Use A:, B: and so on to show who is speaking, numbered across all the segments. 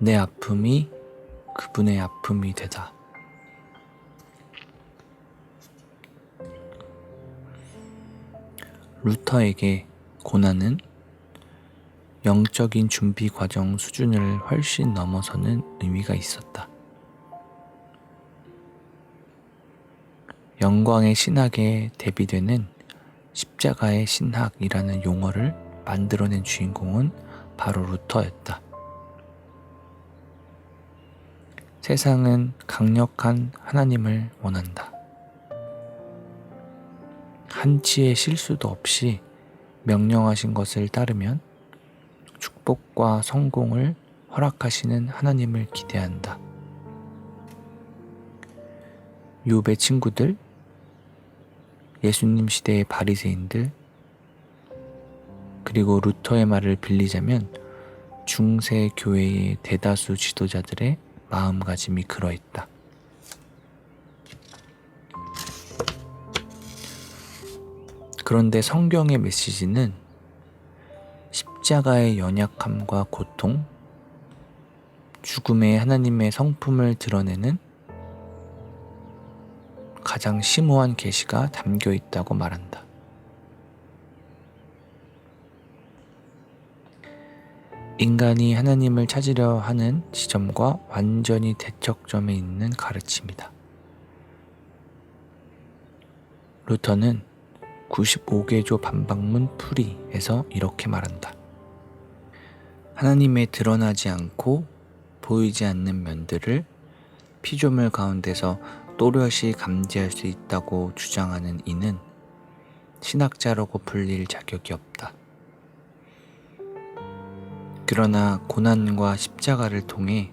A: 내 아픔이 그분의 아픔이 되다. 루터에게 고난은 영적인 준비 과정 수준을 훨씬 넘어서는 의미가 있었다. 영광의 신학에 대비되는 십자가의 신학이라는 용어를 만들어낸 주인공은 바로 루터였다. 세상은 강력한 하나님을 원한다. 한치의 실수도 없이 명령하신 것을 따르면 축복과 성공을 허락하시는 하나님을 기대한다. 욥의 친구들, 예수님 시대의 바리새인들, 그리고 루터의 말을 빌리자면 중세 교회의 대다수 지도자들의 마음가짐이 그러했다. 그런데 성경의 메시지는 십자가의 연약함과 고통, 죽음의 하나님의 성품을 드러내는 가장 심오한 계시가 담겨 있다고 말한다. 인간이 하나님을 찾으려 하는 지점과 완전히 대척점에 있는 가르침이다. 루터는 95개조 반박문 풀이에서 이렇게 말한다. 하나님의 드러나지 않고 보이지 않는 면들을 피조물 가운데서 또렷이 감지할 수 있다고 주장하는 이는 신학자라고 불릴 자격이 없다. 그러나 고난과 십자가를 통해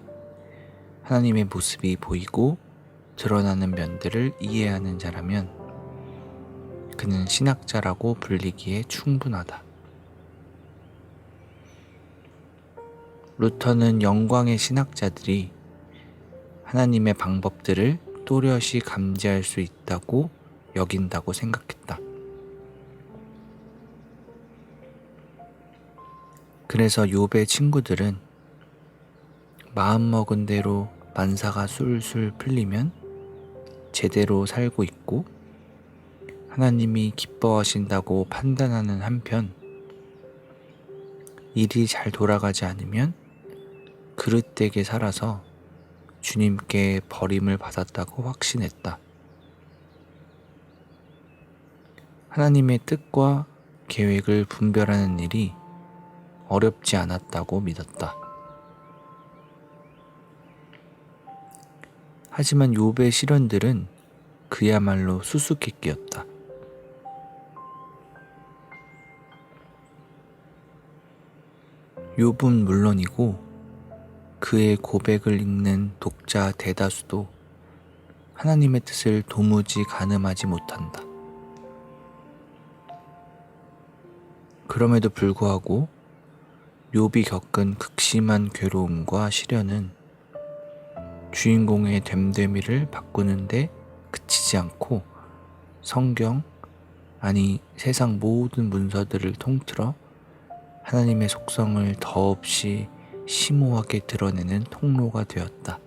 A: 하나님의 모습이 보이고 드러나는 면들을 이해하는 자라면 그는 신학자라고 불리기에 충분하다. 루터는 영광의 신학자들이 하나님의 방법들을 또렷이 감지할 수 있다고 여긴다고 생각했다. 그래서 욥의 친구들은 마음먹은 대로 만사가 술술 풀리면 제대로 살고 있고 하나님이 기뻐하신다고 판단하는 한편 일이 잘 돌아가지 않으면 그릇되게 살아서 주님께 버림을 받았다고 확신했다. 하나님의 뜻과 계획을 분별하는 일이 어렵지 않았다고 믿었다. 하지만 욥의 시련들은 그야말로 수수께끼였다. 욥은 물론이고 그의 고백을 읽는 독자 대다수도 하나님의 뜻을 도무지 가늠하지 못한다. 그럼에도 불구하고 욥이 겪은 극심한 괴로움과 시련은 주인공의 됨됨이를 바꾸는데 그치지 않고 성경, 아니 세상 모든 문서들을 통틀어 하나님의 속성을 더없이 심오하게 드러내는 통로가 되었다.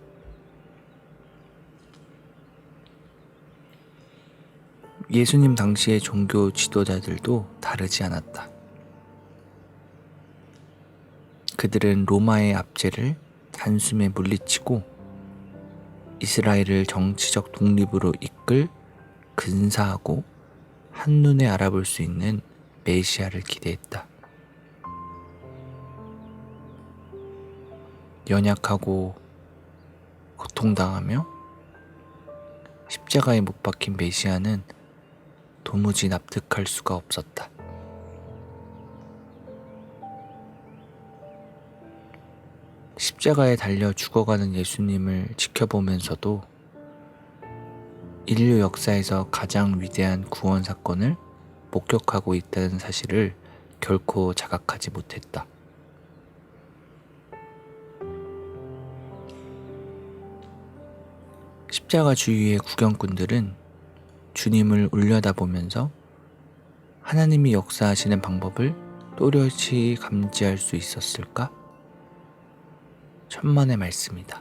A: 예수님 당시의 종교 지도자들도 다르지 않았다. 그들은 로마의 압제를 단숨에 물리치고 이스라엘을 정치적 독립으로 이끌 근사하고 한눈에 알아볼 수 있는 메시아를 기대했다. 연약하고 고통당하며 십자가에 못 박힌 메시아는 도무지 납득할 수가 없었다. 십자가에 달려 죽어가는 예수님을 지켜보면서도 인류 역사에서 가장 위대한 구원 사건을 목격하고 있다는 사실을 결코 자각하지 못했다. 십자가 주위의 구경꾼들은 주님을 올려다보면서 하나님이 역사하시는 방법을 또렷이 감지할 수 있었을까? 천만의 말씀이다.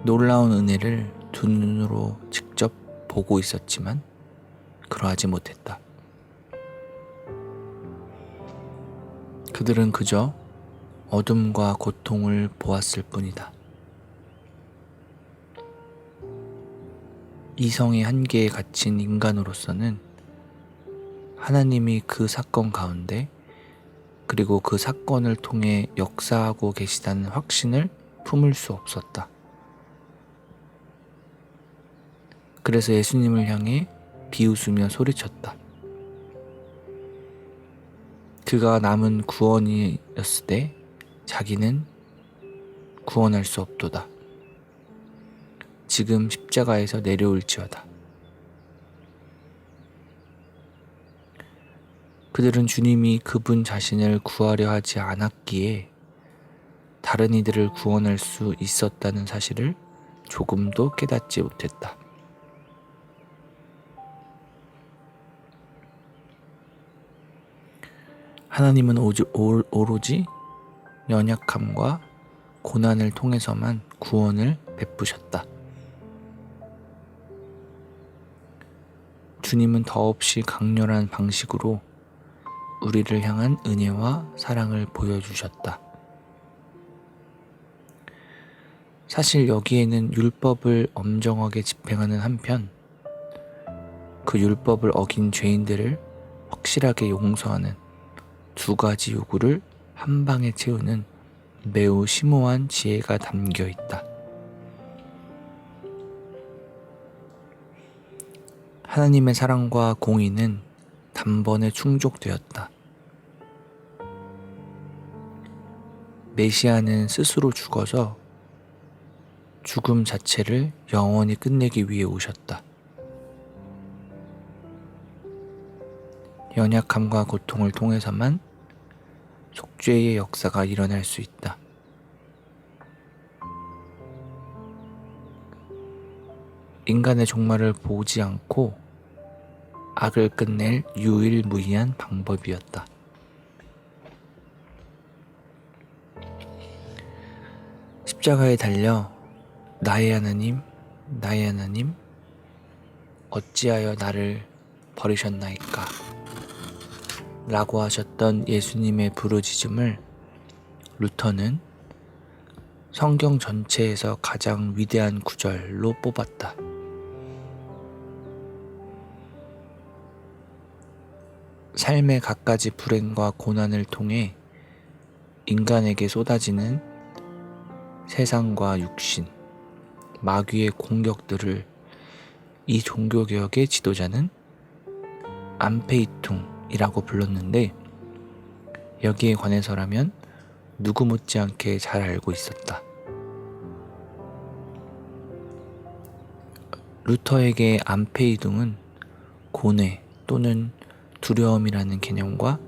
A: 놀라운 은혜를 두 눈으로 직접 보고 있었지만 그러하지 못했다. 그들은 그저 어둠과 고통을 보았을 뿐이다. 이성의 한계에 갇힌 인간으로서는 하나님이 그 사건 가운데 그리고 그 사건을 통해 역사하고 계시다는 확신을 품을 수 없었다. 그래서 예수님을 향해 비웃으며 소리쳤다. 그가 남은 구원이었을 때 자기는 구원할 수 없도다. 지금 십자가에서 내려올지어다. 그들은 주님이 그분 자신을 구하려 하지 않았기에 다른 이들을 구원할 수 있었다는 사실을 조금도 깨닫지 못했다. 하나님은 오로지 연약함과 고난을 통해서만 구원을 베푸셨다. 주님은 더없이 강렬한 방식으로 우리를 향한 은혜와 사랑을 보여주셨다. 사실 여기에는 율법을 엄정하게 집행하는 한편 그 율법을 어긴 죄인들을 확실하게 용서하는 두 가지 요구를 한 방에 채우는 매우 심오한 지혜가 담겨 있다. 하나님의 사랑과 공의는 단번에 충족되었다. 메시아는 스스로 죽어서 죽음 자체를 영원히 끝내기 위해 오셨다. 연약함과 고통을 통해서만 속죄의 역사가 일어날 수 있다. 인간의 종말을 보지 않고 악을 끝낼 유일무이한 방법이었다. 십자가에 달려 나의 하나님, 나의 하나님, 어찌하여 나를 버리셨나이까? 라고 하셨던 예수님의 부르짖음을 루터는 성경 전체에서 가장 위대한 구절로 뽑았다. 삶의 갖가지 불행과 고난을 통해 인간에게 쏟아지는 세상과 육신, 마귀의 공격들을 이 종교개혁의 지도자는 안페이퉁이라고 불렀는데 여기에 관해서라면 누구 못지않게 잘 알고 있었다. 루터에게 안페이둥은 고뇌 또는 두려움이라는 개념과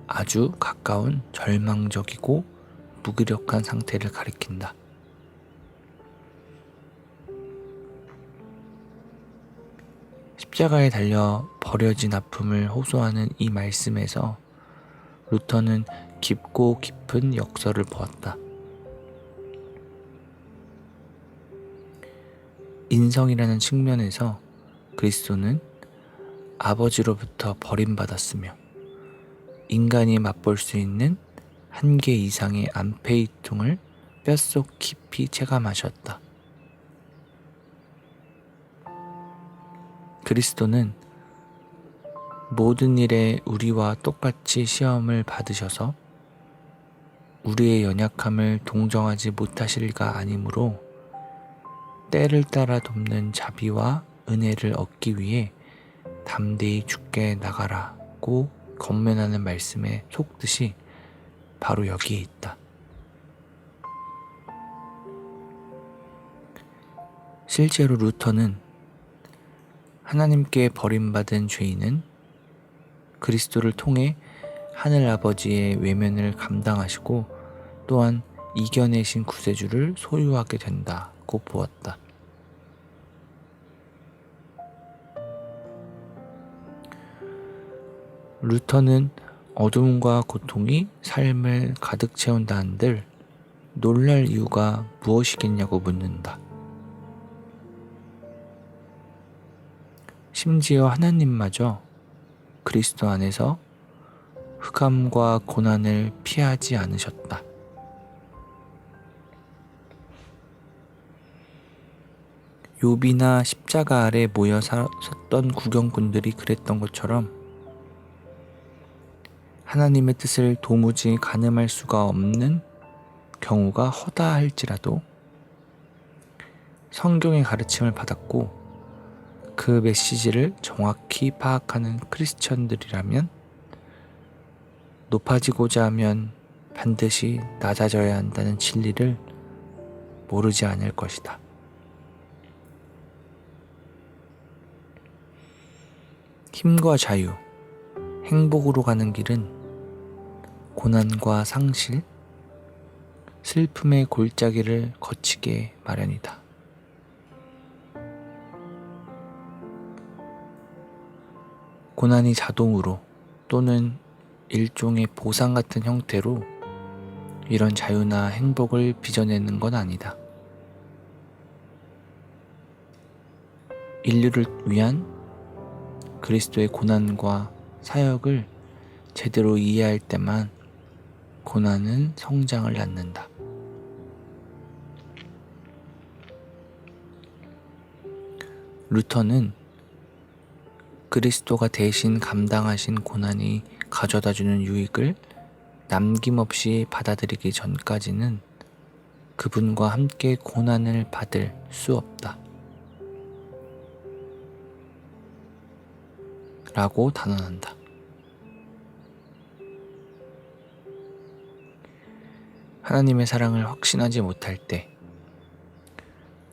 A: 아주 가까운 절망적이고 무기력한 상태를 가리킨다. 십자가에 달려 버려진 아픔을 호소하는 이 말씀에서 루터는 깊고 깊은 역설을 보았다. 인성이라는 측면에서 그리스도는 아버지로부터 버림받았으며 인간이 맛볼 수 있는 한계 이상의 안페이퉁을 뼛속 깊이 체감하셨다. 그리스도는 모든 일에 우리와 똑같이 시험을 받으셔서 우리의 연약함을 동정하지 못하실가 아니므로 때를 따라 돕는 자비와 은혜를 얻기 위해 담대히 죽게 나가라고 권면하는 말씀에 속듯이 바로 여기에 있다. 실제로 루터는 하나님께 버림받은 죄인은 그리스도를 통해 하늘 아버지의 외면을 감당하시고 또한 이겨내신 구세주를 소유하게 된다고 보았다. 루터는 어둠과 고통이 삶을 가득 채운다 한들 놀랄 이유가 무엇이겠냐고 묻는다. 심지어 하나님마저 그리스도 안에서 흑암과 고난을 피하지 않으셨다. 욥이나 십자가 아래 모여 섰던 구경꾼들이 그랬던 것처럼 하나님의 뜻을 도무지 가늠할 수가 없는 경우가 허다할지라도 성경의 가르침을 받았고 그 메시지를 정확히 파악하는 크리스천들이라면 높아지고자 하면 반드시 낮아져야 한다는 진리를 모르지 않을 것이다. 힘과 자유, 행복으로 가는 길은 고난과 상실, 슬픔의 골짜기를 거치게 마련이다. 고난이 자동으로 또는 일종의 보상 같은 형태로 이런 자유나 행복을 빚어내는 건 아니다. 인류를 위한 그리스도의 고난과 사역을 제대로 이해할 때만 고난은 성장을 낳는다. 루터는 그리스도가 대신 감당하신 고난이 가져다주는 유익을 남김없이 받아들이기 전까지는 그분과 함께 고난을 받을 수 없다. 라고 단언한다. 하나님의 사랑을 확신하지 못할 때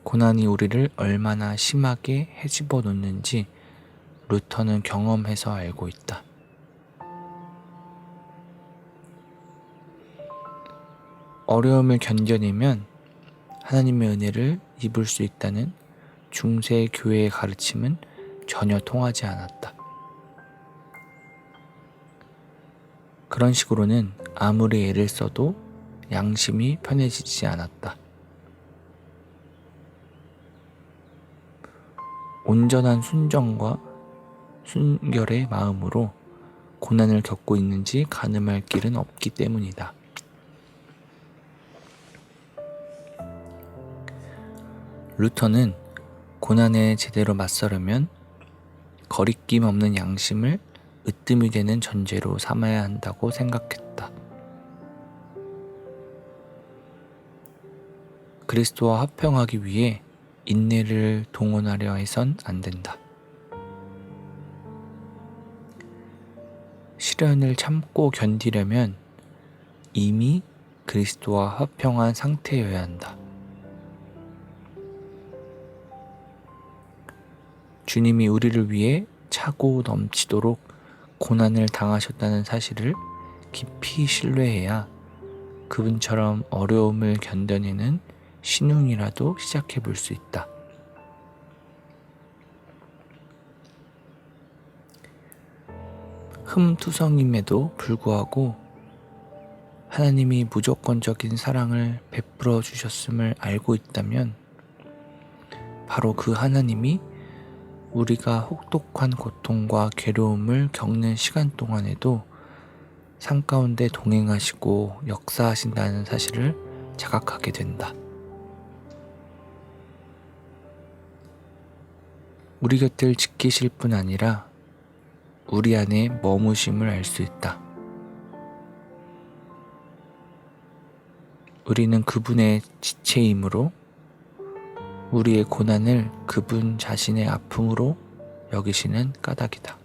A: 고난이 우리를 얼마나 심하게 헤집어 놓는지 루터는 경험해서 알고 있다. 어려움을 견뎌내면 하나님의 은혜를 입을 수 있다는 중세 교회의 가르침은 전혀 통하지 않았다. 그런 식으로는 아무리 애를 써도 양심이 편해지지 않았다. 온전한 순정과 순결의 마음으로 고난을 겪고 있는지 가늠할 길은 없기 때문이다. 루터는 고난에 제대로 맞서려면 거리낌 없는 양심을 으뜸이 되는 전제로 삼아야 한다고 생각했다. 그리스도와 화평하기 위해 인내를 동원하려 해선 안 된다. 시련을 참고 견디려면 이미 그리스도와 화평한 상태여야 한다. 주님이 우리를 위해 차고 넘치도록 고난을 당하셨다는 사실을 깊이 신뢰해야 그분처럼 어려움을 견뎌내는 신웅이라도 시작해 볼 수 있다. 흠투성임에도 불구하고 하나님이 무조건적인 사랑을 베풀어 주셨음을 알고 있다면 바로 그 하나님이 우리가 혹독한 고통과 괴로움을 겪는 시간 동안에도 삶 가운데 동행하시고 역사하신다는 사실을 자각하게 된다. 우리 곁을 지키실 뿐 아니라 우리 안에 머무심을 알 수 있다. 우리는 그분의 지체이므로 우리의 고난을 그분 자신의 아픔으로 여기시는 까닭이다.